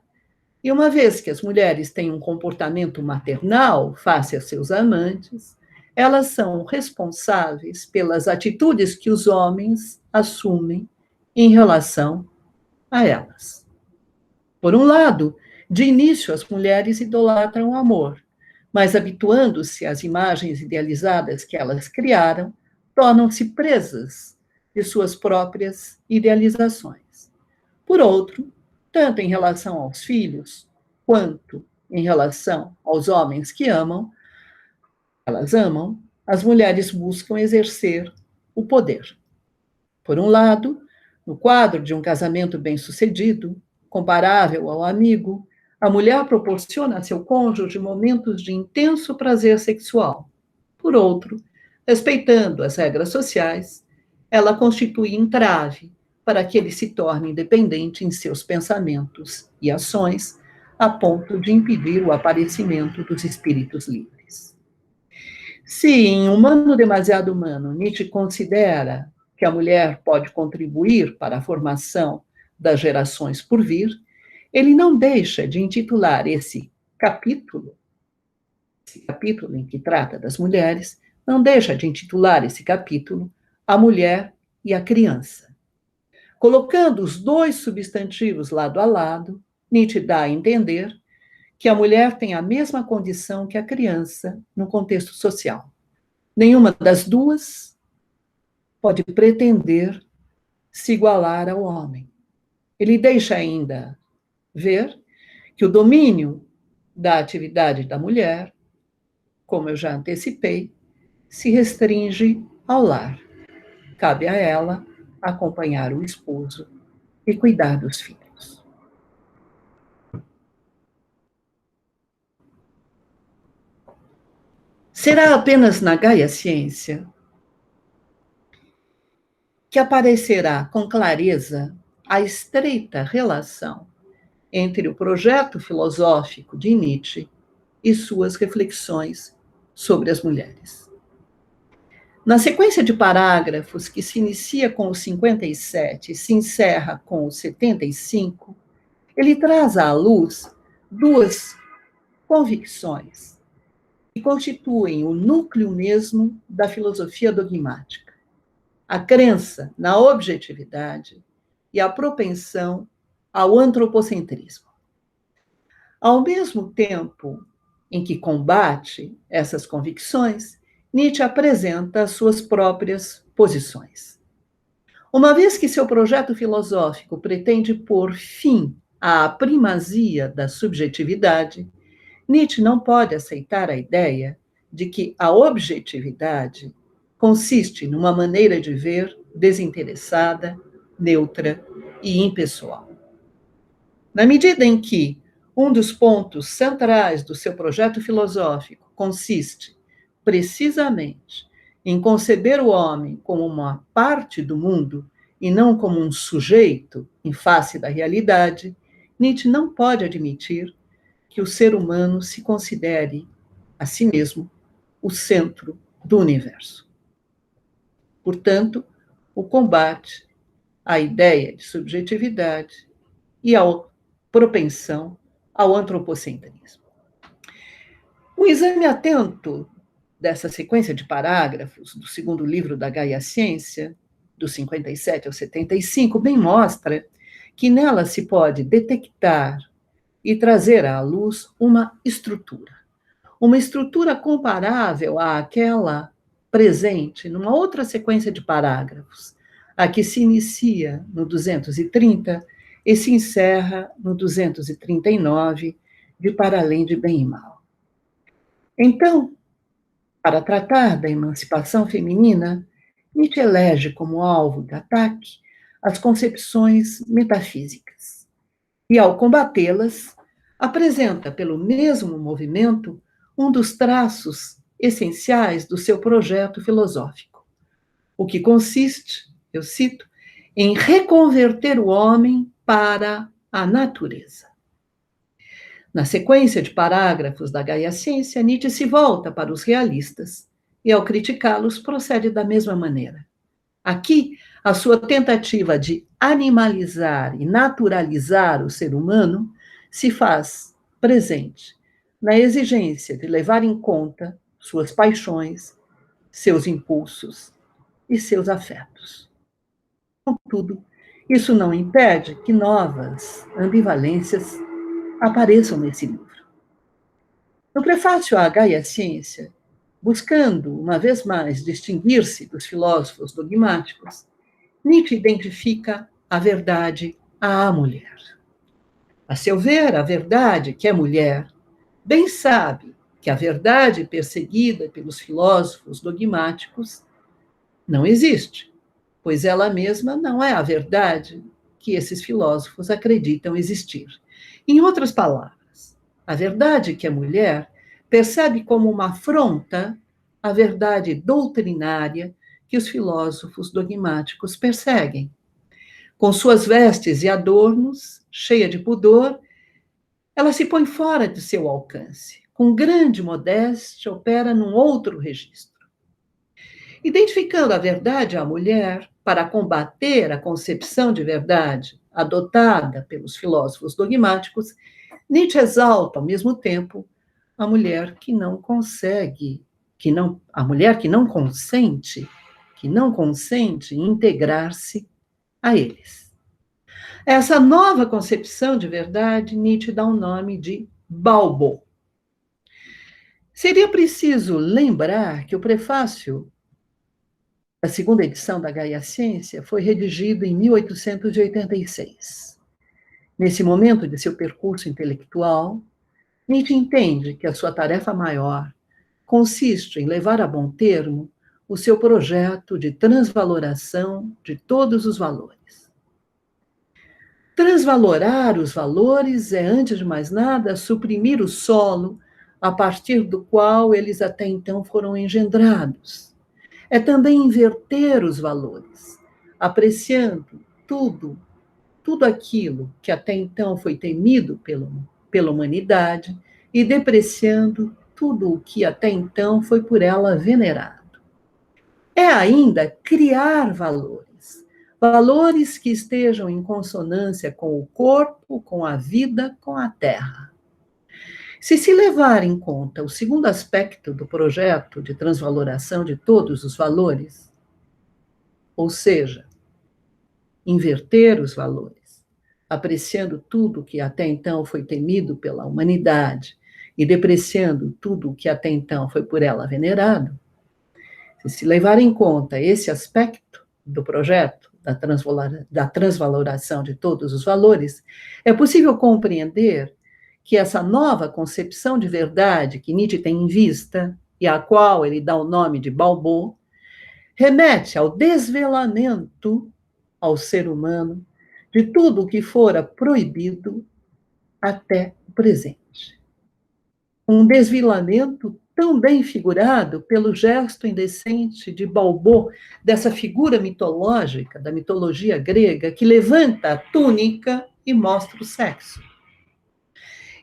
Speaker 2: e uma vez que as mulheres têm um comportamento maternal face a seus amantes, elas são responsáveis pelas atitudes que os homens assumem em relação a elas. Por um lado, de início, as mulheres idolatram o amor, mas habituando-se às imagens idealizadas que elas criaram, tornam-se presas de suas próprias idealizações. Por outro, tanto em relação aos filhos, quanto em relação aos homens que elas amam, as mulheres buscam exercer o poder. Por um lado, no quadro de um casamento bem-sucedido, comparável ao amigo, a mulher proporciona a seu cônjuge momentos de intenso prazer sexual. Por outro, respeitando as regras sociais, ela constitui entrave para que ele se torne independente em seus pensamentos e ações, a ponto de impedir o aparecimento dos espíritos livres. Se em Humano, Demasiado Humano, Nietzsche considera que a mulher pode contribuir para a formação das gerações por vir, ele não deixa de intitular esse capítulo em que trata das mulheres, não deixa de intitular esse capítulo A Mulher e a Criança. Colocando os dois substantivos lado a lado, Nietzsche dá a entender que a mulher tem a mesma condição que a criança no contexto social. Nenhuma das duas pode pretender se igualar ao homem. Ele deixa ainda ver que o domínio da atividade da mulher, como eu já antecipei, se restringe ao lar. Cabe a ela acompanhar o esposo e cuidar dos filhos. Será apenas na Gaia Ciência que aparecerá com clareza a estreita relação entre o projeto filosófico de Nietzsche e suas reflexões sobre as mulheres. Na sequência de parágrafos que se inicia com o 57 e se encerra com o 75, ele traz à luz duas convicções que constituem o núcleo mesmo da filosofia dogmática: a crença na objetividade e a propensão ao antropocentrismo. Ao mesmo tempo em que combate essas convicções, Nietzsche apresenta as suas próprias posições. Uma vez que seu projeto filosófico pretende pôr fim à primazia da subjetividade, Nietzsche não pode aceitar a ideia de que a objetividade consiste numa maneira de ver desinteressada, neutra e impessoal. Na medida em que um dos pontos centrais do seu projeto filosófico consiste, precisamente, em conceber o homem como uma parte do mundo e não como um sujeito em face da realidade, Nietzsche não pode admitir que o ser humano se considere a si mesmo o centro do universo. Portanto, o combate à ideia de subjetividade e à propensão ao antropocentrismo. Um exame atento dessa sequência de parágrafos do segundo livro da Gaia Ciência, dos 57 ao 75, bem mostra que nela se pode detectar e trazer à luz uma estrutura comparável àquela presente numa outra sequência de parágrafos, a que se inicia no 230 e se encerra no 239, de Para Além de Bem e Mal. Então, para tratar da emancipação feminina, Nietzsche elege como alvo de ataque as concepções metafísicas e, ao combatê-las, apresenta, pelo mesmo movimento, um dos traços essenciais do seu projeto filosófico, o que consiste, eu cito, em reconverter o homem para a natureza. Na sequência de parágrafos da Gaia Ciência, Nietzsche se volta para os realistas e, ao criticá-los, procede da mesma maneira. Aqui, a sua tentativa de animalizar e naturalizar o ser humano se faz presente na exigência de levar em conta suas paixões, seus impulsos e seus afetos. Contudo, isso não impede que novas ambivalências apareçam nesse livro. No prefácio à Gaia Ciência, buscando, uma vez mais, distinguir-se dos filósofos dogmáticos, Nietzsche identifica a verdade à mulher. A seu ver, a verdade, que é mulher, bem sabe que a verdade perseguida pelos filósofos dogmáticos não existe, pois ela mesma não é a verdade que esses filósofos acreditam existir. Em outras palavras, a verdade que é mulher percebe como uma afronta a verdade doutrinária que os filósofos dogmáticos perseguem. Com suas vestes e adornos, cheia de pudor, ela se põe fora de seu alcance. Com grande modéstia, opera num outro registro. Identificando a verdade à mulher para combater a concepção de verdade adotada pelos filósofos dogmáticos, Nietzsche exalta, ao mesmo tempo, a mulher que não consegue, a mulher que não consente integrar-se a eles. Essa nova concepção de verdade, Nietzsche dá o nome de Balbo. Seria preciso lembrar que o prefácio da segunda edição da Gaia Ciência foi redigido em 1886. Nesse momento de seu percurso intelectual, Nietzsche entende que a sua tarefa maior consiste em levar a bom termo o seu projeto de transvaloração de todos os valores. Transvalorar os valores é, antes de mais nada, suprimir o solo a partir do qual eles até então foram engendrados. É também inverter os valores, apreciando tudo aquilo que até então foi temido pela humanidade e depreciando tudo o que até então foi por ela venerado. É ainda criar valores que estejam em consonância com o corpo, com a vida, com a terra. Se levar em conta o segundo aspecto do projeto de transvaloração de todos os valores, ou seja, inverter os valores, apreciando tudo que até então foi temido pela humanidade e depreciando tudo que até então foi por ela venerado, se levar em conta esse aspecto do projeto da transvaloração de todos os valores, é possível compreender que essa nova concepção de verdade que Nietzsche tem em vista, e à qual ele dá o nome de Balbo, remete ao desvelamento ao ser humano de tudo o que fora proibido até o presente. Um desvelamento tão bem figurado pelo gesto indecente de Balbo, dessa figura mitológica, da mitologia grega, que levanta a túnica e mostra o sexo.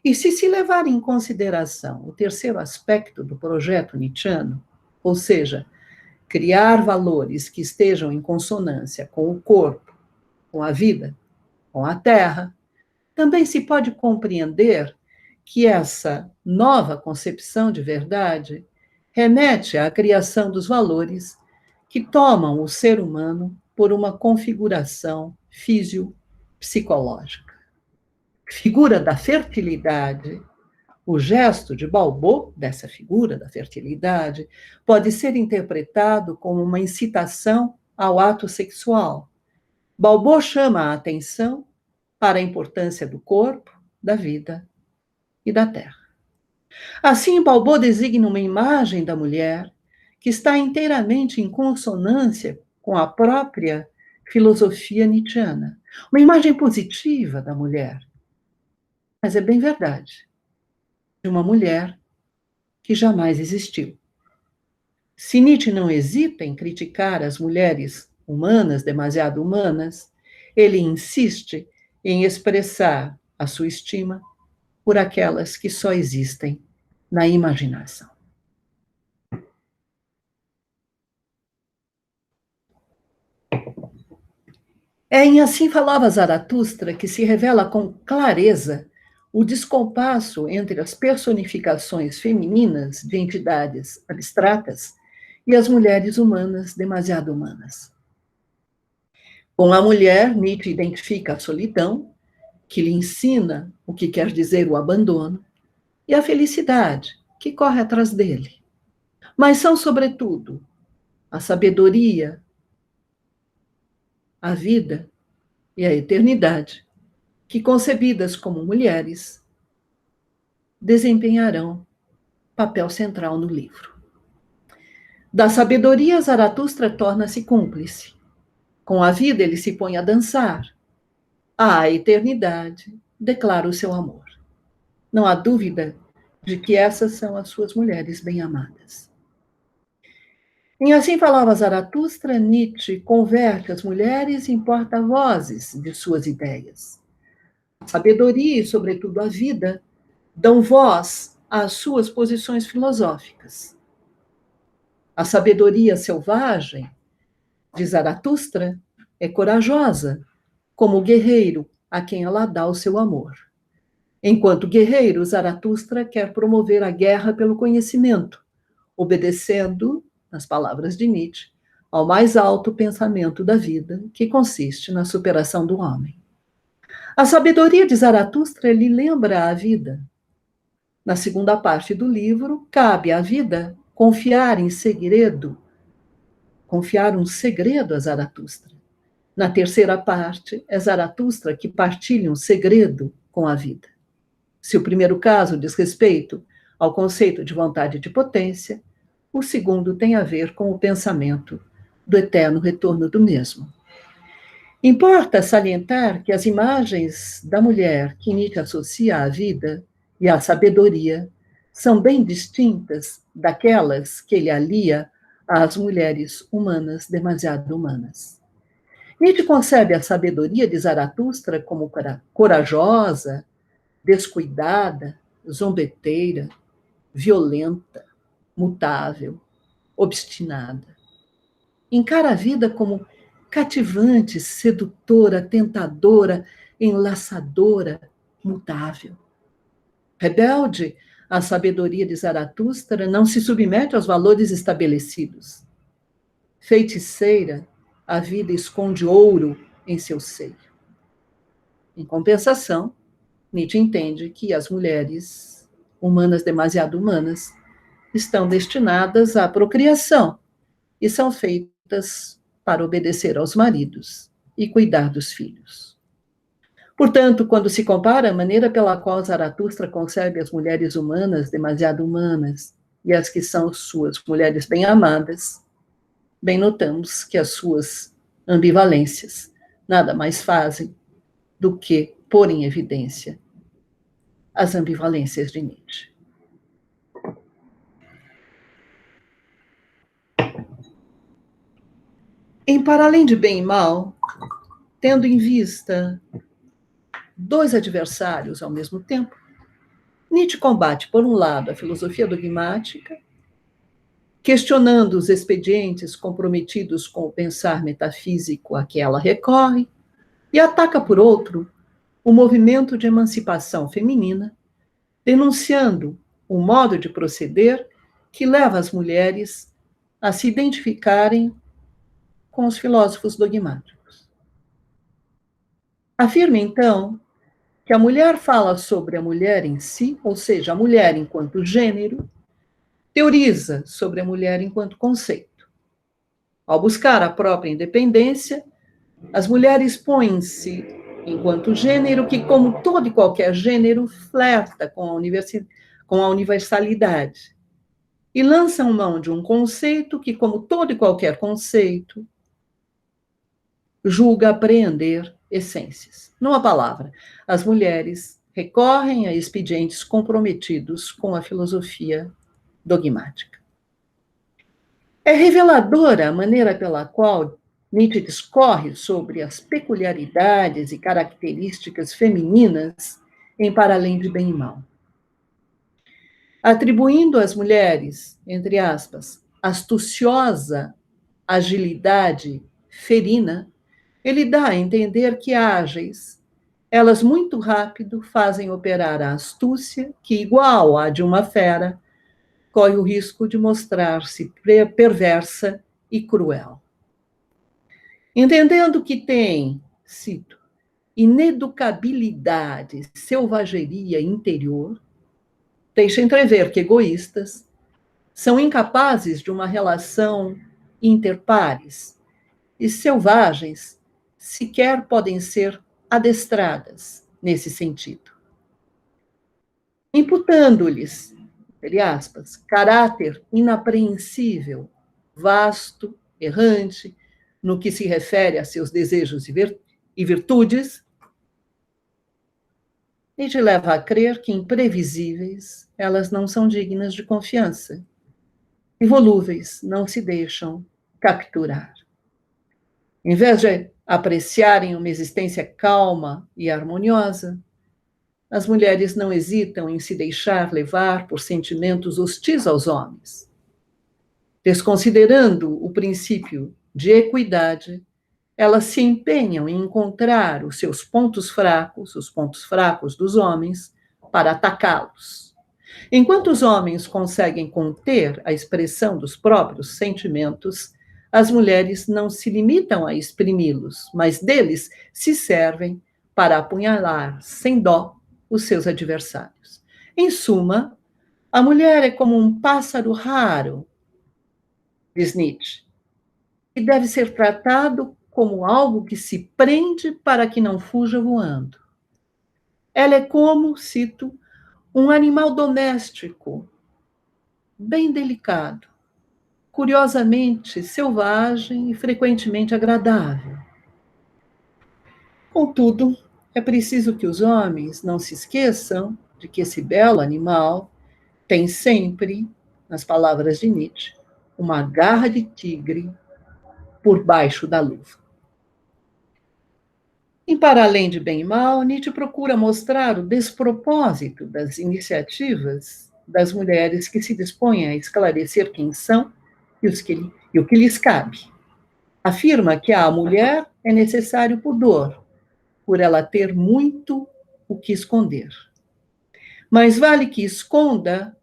Speaker 2: E se levar em consideração o terceiro aspecto do projeto nietzschiano, ou seja, criar valores que estejam em consonância com o corpo, com a vida, com a terra, também se pode compreender que essa nova concepção de verdade remete à criação dos valores que tomam o ser humano por uma configuração fisiopsicológica. Figura da fertilidade, o gesto de Balbo, dessa figura da fertilidade, pode ser interpretado como uma incitação ao ato sexual. Balbo chama a atenção para a importância do corpo, da vida e da terra. Assim, Balbo designa uma imagem da mulher que está inteiramente em consonância com a própria filosofia nietzschiana. Uma imagem positiva da mulher. Mas é bem verdade, de uma mulher que jamais existiu. Se Nietzsche não hesita em criticar as mulheres humanas, demasiado humanas, ele insiste em expressar a sua estima por aquelas que só existem na imaginação. É em Assim Falava Zaratustra que se revela com clareza o descompasso entre as personificações femininas de entidades abstratas e as mulheres humanas demasiado humanas. Com a mulher, Nietzsche identifica a solidão, que lhe ensina o que quer dizer o abandono, e a felicidade, que corre atrás dele. Mas são, sobretudo, a sabedoria, a vida e a eternidade, que, concebidas como mulheres, desempenharão papel central no livro. Da sabedoria, Zaratustra torna-se cúmplice. Com a vida, ele se põe a dançar. À eternidade, declara o seu amor. Não há dúvida de que essas são as suas mulheres bem-amadas. Em Assim Falava Zaratustra, Nietzsche converte as mulheres em porta-vozes de suas ideias. A sabedoria e, sobretudo, a vida dão voz às suas posições filosóficas. A sabedoria selvagem de Zaratustra é corajosa, como o guerreiro a quem ela dá o seu amor. Enquanto guerreiro, Zaratustra quer promover a guerra pelo conhecimento, obedecendo, nas palavras de Nietzsche, ao mais alto pensamento da vida, que consiste na superação do homem. A sabedoria de Zaratustra lhe lembra a vida. Na segunda parte do livro, cabe à vida confiar um segredo a Zaratustra. Na terceira parte, é Zaratustra que partilha um segredo com a vida. Se o primeiro caso diz respeito ao conceito de vontade e de potência, o segundo tem a ver com o pensamento do eterno retorno do mesmo. Importa salientar que as imagens da mulher que Nietzsche associa à vida e à sabedoria são bem distintas daquelas que ele alia às mulheres humanas demasiado humanas. Nietzsche concebe a sabedoria de Zaratustra como corajosa, descuidada, zombeteira, violenta, mutável, obstinada. Encara a vida como cativante, sedutora, tentadora, enlaçadora, mutável. Rebelde, a sabedoria de Zaratustra não se submete aos valores estabelecidos. Feiticeira, a vida esconde ouro em seu seio. Em compensação, Nietzsche entende que as mulheres humanas demasiado humanas estão destinadas à procriação e são feitas para obedecer aos maridos e cuidar dos filhos. Portanto, quando se compara a maneira pela qual Zaratustra concebe as mulheres humanas demasiado humanas e as que são suas mulheres bem amadas, bem notamos que as suas ambivalências nada mais fazem do que pôr em evidência as ambivalências de Nietzsche. Em Para Além de Bem e Mal, tendo em vista dois adversários ao mesmo tempo, Nietzsche combate, por um lado, a filosofia dogmática, questionando os expedientes comprometidos com o pensar metafísico a que ela recorre, e ataca, por outro, o movimento de emancipação feminina, denunciando um modo de proceder que leva as mulheres a se identificarem com os filósofos dogmáticos. Afirma, então, que a mulher fala sobre a mulher em si, ou seja, a mulher enquanto gênero, teoriza sobre a mulher enquanto conceito. Ao buscar a própria independência, as mulheres põem-se enquanto gênero que, como todo e qualquer gênero, flerta com a universalidade e lançam mão de um conceito que, como todo e qualquer conceito, julga apreender essências. Numa palavra, as mulheres recorrem a expedientes comprometidos com a filosofia dogmática. É reveladora a maneira pela qual Nietzsche discorre sobre as peculiaridades e características femininas em Para Além de Bem e Mal. Atribuindo às mulheres, entre aspas, astuciosa agilidade ferina, ele dá a entender que ágeis, elas muito rápido fazem operar a astúcia que, igual à de uma fera, corre o risco de mostrar-se perversa e cruel. Entendendo que tem, cito, ineducabilidade, selvageria interior, deixa entrever que egoístas são incapazes de uma relação interpares e selvagens sequer podem ser adestradas nesse sentido. Imputando-lhes, entre aspas, caráter inapreensível, vasto, errante, no que se refere a seus desejos e virtudes, Nietzsche leva a crer que imprevisíveis elas não são dignas de confiança e volúveis não se deixam capturar. Em vez de apreciarem uma existência calma e harmoniosa, as mulheres não hesitam em se deixar levar por sentimentos hostis aos homens. Desconsiderando o princípio de equidade, elas se empenham em encontrar os pontos fracos dos homens, para atacá-los. Enquanto os homens conseguem conter a expressão dos próprios sentimentos, as mulheres não se limitam a exprimi-los, mas deles se servem para apunhalar sem dó os seus adversários. Em suma, a mulher é como um pássaro raro, diz Nietzsche, e deve ser tratado como algo que se prende para que não fuja voando. Ela é como, cito, um animal doméstico, bem delicado, curiosamente selvagem e frequentemente agradável. Contudo, é preciso que os homens não se esqueçam de que esse belo animal tem sempre, nas palavras de Nietzsche, uma garra de tigre por baixo da luva. Em Para Além de Bem e Mal, Nietzsche procura mostrar o despropósito das iniciativas das mulheres que se dispõem a esclarecer quem são e o que lhes cabe. Afirma que à mulher é necessário pudor, por ela ter muito o que esconder. Mas vale que esconda,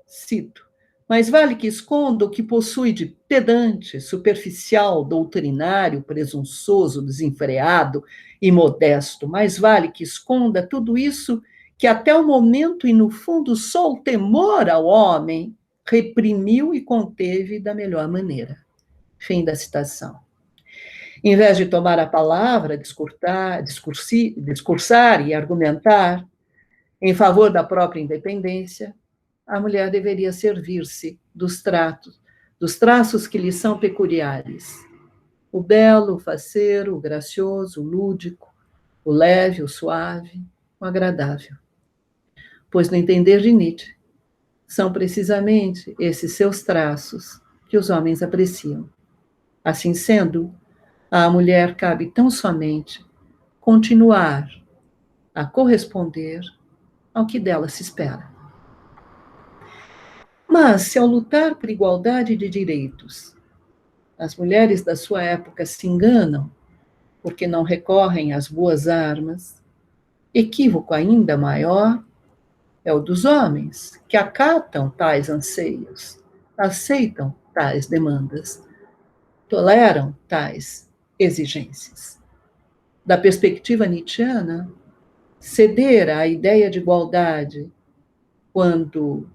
Speaker 2: cito, mas vale que esconda o que possui de pedante, superficial, doutrinário, presunçoso, desenfreado e modesto. Mais vale que esconda tudo isso que até o momento e no fundo só o temor ao homem reprimiu e conteve da melhor maneira. Fim da citação. Em vez de tomar a palavra, discursar e argumentar em favor da própria independência, a mulher deveria servir-se dos traços que lhe são peculiares: o belo, o faceiro, o gracioso, o lúdico, o leve, o suave, o agradável. Pois, no entender de Nietzsche, são precisamente esses seus traços que os homens apreciam. Assim sendo, à mulher cabe tão somente continuar a corresponder ao que dela se espera. Mas, se ao lutar por igualdade de direitos, as mulheres da sua época se enganam porque não recorrem às boas armas, equívoco ainda maior é o dos homens, que acatam tais anseios, aceitam tais demandas, toleram tais exigências. Da perspectiva nietzschiana, ceder à ideia de igualdade quando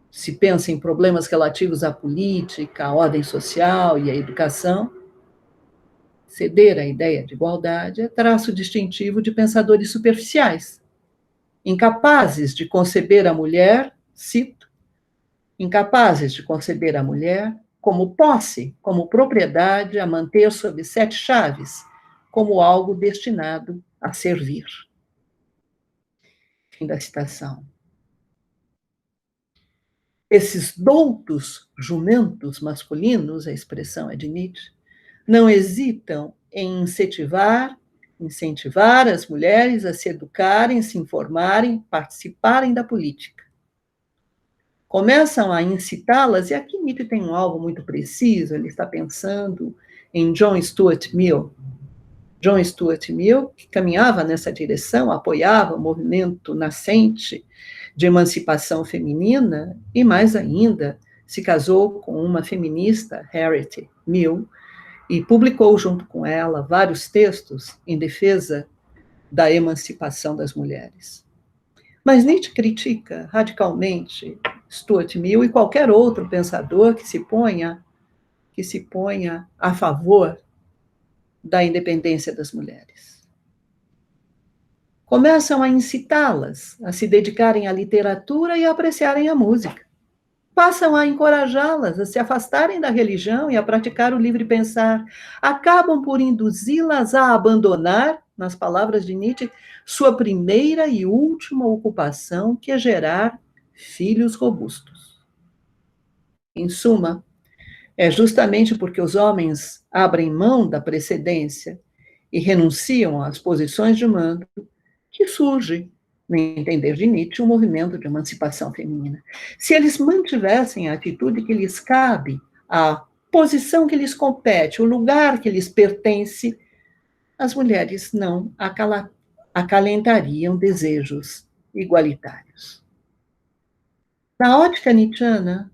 Speaker 2: se pensa em problemas relativos à política, à ordem social e à educação, ceder à ideia de igualdade é traço distintivo de pensadores superficiais, incapazes de conceber a mulher, cito, incapazes de conceber a mulher como posse, como propriedade a manter sob 7 chaves, como algo destinado a servir. Fim da citação. Esses doutos jumentos masculinos, a expressão é de Nietzsche, não hesitam em incentivar as mulheres a se educarem, se informarem, participarem da política. Começam a incitá-las, e aqui Nietzsche tem um alvo muito preciso, ele está pensando em John Stuart Mill. John Stuart Mill, que caminhava nessa direção, apoiava o movimento nascente de emancipação feminina, e mais ainda, se casou com uma feminista, Harriet Mill, e publicou junto com ela vários textos em defesa da emancipação das mulheres. Mas Nietzsche critica radicalmente Stuart Mill e qualquer outro pensador que se ponha a favor da independência das mulheres. Começam a incitá-las a se dedicarem à literatura e a apreciarem a música. Passam a encorajá-las a se afastarem da religião e a praticar o livre pensar. Acabam por induzi-las a abandonar, nas palavras de Nietzsche, sua primeira e última ocupação, que é gerar filhos robustos. Em suma, é justamente porque os homens abrem mão da precedência e renunciam às posições de mando que surge, no entender de Nietzsche, um movimento de emancipação feminina. Se eles mantivessem a atitude que lhes cabe, a posição que lhes compete, o lugar que lhes pertence, as mulheres não acalentariam desejos igualitários. Na ótica nietzschiana,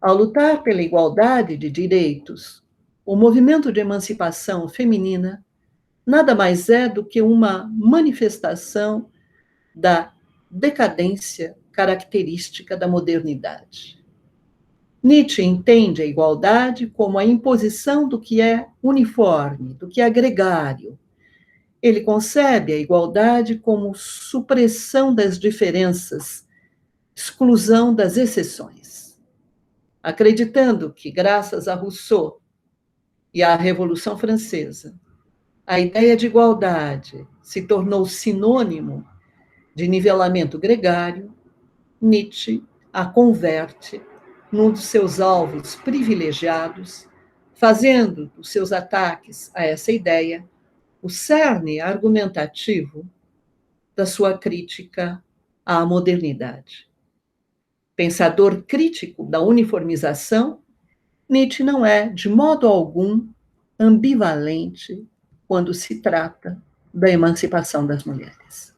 Speaker 2: ao lutar pela igualdade de direitos, o movimento de emancipação feminina nada mais é do que uma manifestação da decadência característica da modernidade. Nietzsche entende a igualdade como a imposição do que é uniforme, do que é gregário. Ele concebe a igualdade como supressão das diferenças, exclusão das exceções. Acreditando que, graças a Rousseau e à Revolução Francesa, a ideia de igualdade se tornou sinônimo de nivelamento gregário, Nietzsche a converte num dos seus alvos privilegiados, fazendo dos seus ataques a essa ideia o cerne argumentativo da sua crítica à modernidade. Pensador crítico da uniformização, Nietzsche não é, de modo algum, ambivalente quando se trata da emancipação das mulheres.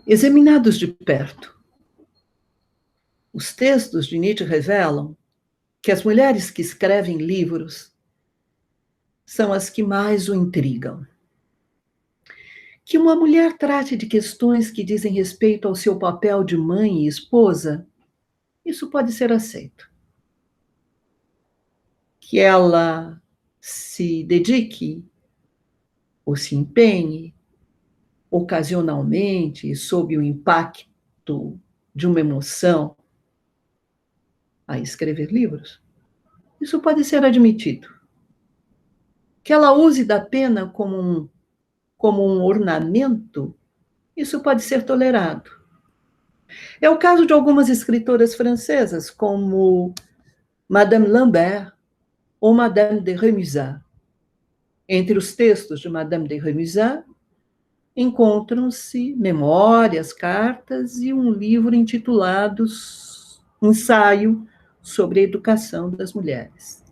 Speaker 2: Examinados de perto, os textos de Nietzsche revelam que as mulheres que escrevem livros são as que mais o intrigam. Que uma mulher trate de questões que dizem respeito ao seu papel de mãe e esposa, isso pode ser aceito. Que ela se dedique ou se empenhe ocasionalmente, sob o impacto de uma emoção, a escrever livros, isso pode ser admitido. Que ela use da pena como um ornamento, isso pode ser tolerado. É o caso de algumas escritoras francesas, como Madame Lambert ou Madame de Rémusat. Entre os textos de Madame de Rémusat, encontram-se memórias, cartas e um livro intitulado Ensaio sobre a Educação das Mulheres.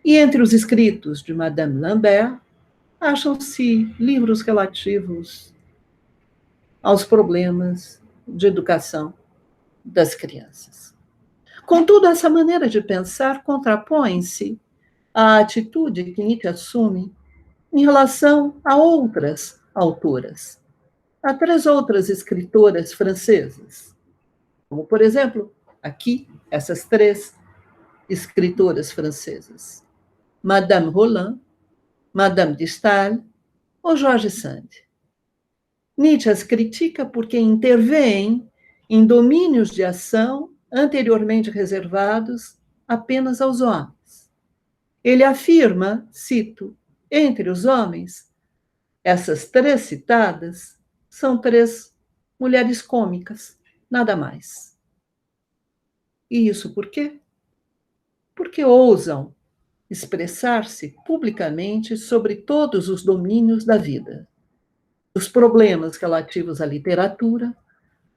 Speaker 2: E entre os escritos de Madame Lambert, acham-se livros relativos aos problemas de educação das crianças. Contudo, essa maneira de pensar contrapõe-se à atitude que Nietzsche assume em relação a outras autoras, a 3 outras escritoras francesas, como, por exemplo, aqui, essas 3 escritoras francesas, Madame Roland, Madame de Staël ou George Sand. Nietzsche as critica porque intervêm em domínios de ação anteriormente reservados apenas aos homens. Ele afirma, cito, entre os homens, essas 3 citadas são 3 mulheres cômicas, nada mais. E isso por quê? Porque ousam expressar-se publicamente sobre todos os domínios da vida, dos problemas relativos à literatura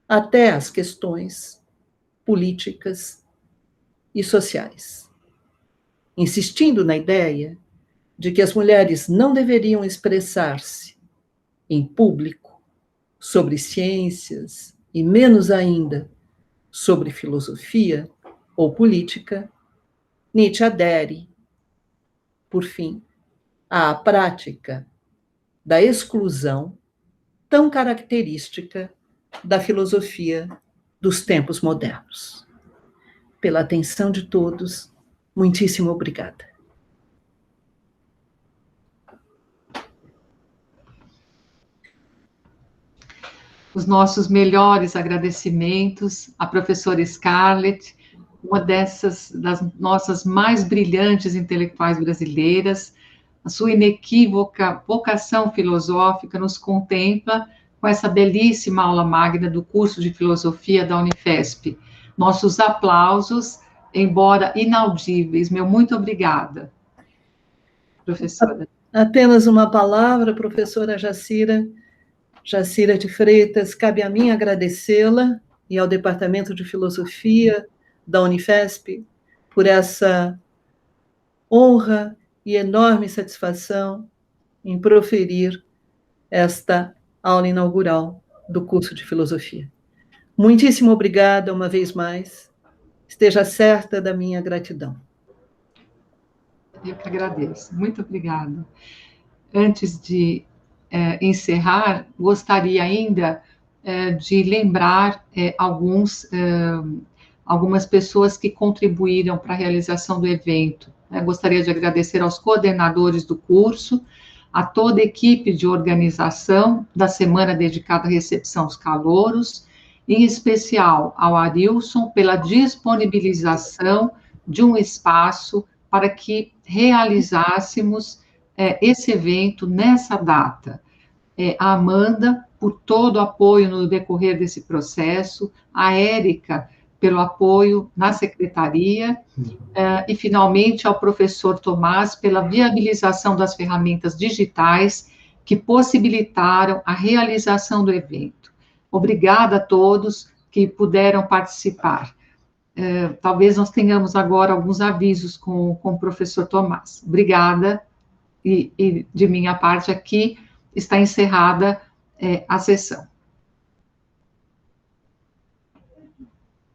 Speaker 2: até às questões políticas e sociais, insistindo na ideia de que as mulheres não deveriam expressar-se em público sobre ciências e menos ainda sobre filosofia ou política. Nietzsche adere, por fim, à prática da exclusão tão característica da filosofia dos tempos modernos. Pela atenção de todos, muitíssimo obrigada.
Speaker 1: Os nossos melhores agradecimentos à professora Scarlett, uma das nossas mais brilhantes intelectuais brasileiras. A sua inequívoca vocação filosófica nos contempla com essa belíssima aula magna do curso de filosofia da Unifesp. Nossos aplausos, embora inaudíveis. Meu muito obrigada, professora.
Speaker 2: Apenas uma palavra, professora Jacira de Freitas. Cabe a mim agradecê-la e ao Departamento de Filosofia da Unifesp por essa honra e enorme satisfação em proferir esta aula inaugural do curso de filosofia. Muitíssimo obrigada uma vez mais. Esteja certa da minha gratidão.
Speaker 1: Eu que agradeço. Muito obrigada. Antes de encerrar, gostaria ainda de lembrar algumas pessoas que contribuíram para a realização do evento. Gostaria de agradecer aos coordenadores do curso, a toda a equipe de organização da semana dedicada à recepção aos calouros, em especial ao Arilson pela disponibilização de um espaço para que realizássemos esse evento nessa data. A Amanda, por todo o apoio no decorrer desse processo, a Érica, pelo apoio na secretaria, e, finalmente, ao professor Tomás, pela viabilização das ferramentas digitais que possibilitaram a realização do evento. Obrigada a todos que puderam participar. Talvez nós tenhamos agora alguns avisos com o professor Tomás. Obrigada, e de minha parte aqui está encerrada a sessão.